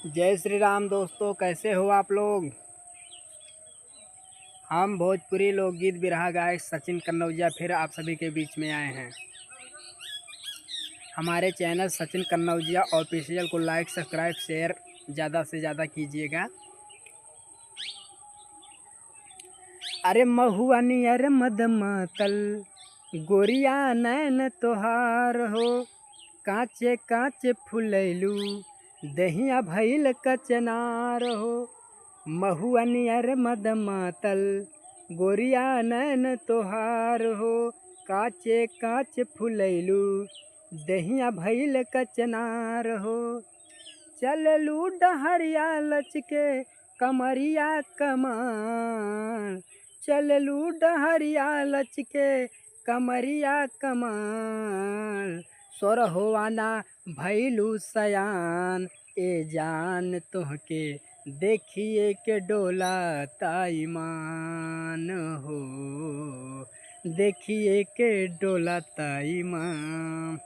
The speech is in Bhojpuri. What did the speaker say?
जय श्री राम दोस्तों, कैसे हो आप लोग। हम भोजपुरी लोकगीत बिरहा गायक सचिन कन्नौजिया फिर आप सभी के बीच में आए हैं। हमारे चैनल सचिन कन्नौजिया ऑफिशियल को लाइक सब्सक्राइब शेयर ज़्यादा से ज़्यादा कीजिएगा। अरे महुआ नियर मद मातल गोरिया नैन तोहार हो, कांचे कांचे फुलैलू दहिया भइल कचनार हो। महुआ नियर मद मातल गोरिया नैन तोहार हो, काचे काच फुलैलू दहिया भइल कचनार हो। चललू डहरिया लचके कमरिया कमाल, चललू डहरिया लचके कमरिया कमाल। सोरहोवाना भैलू सयान ए जान तोहके देखिए के डोला ताईमान हो, देखिए के डोला ताईमान।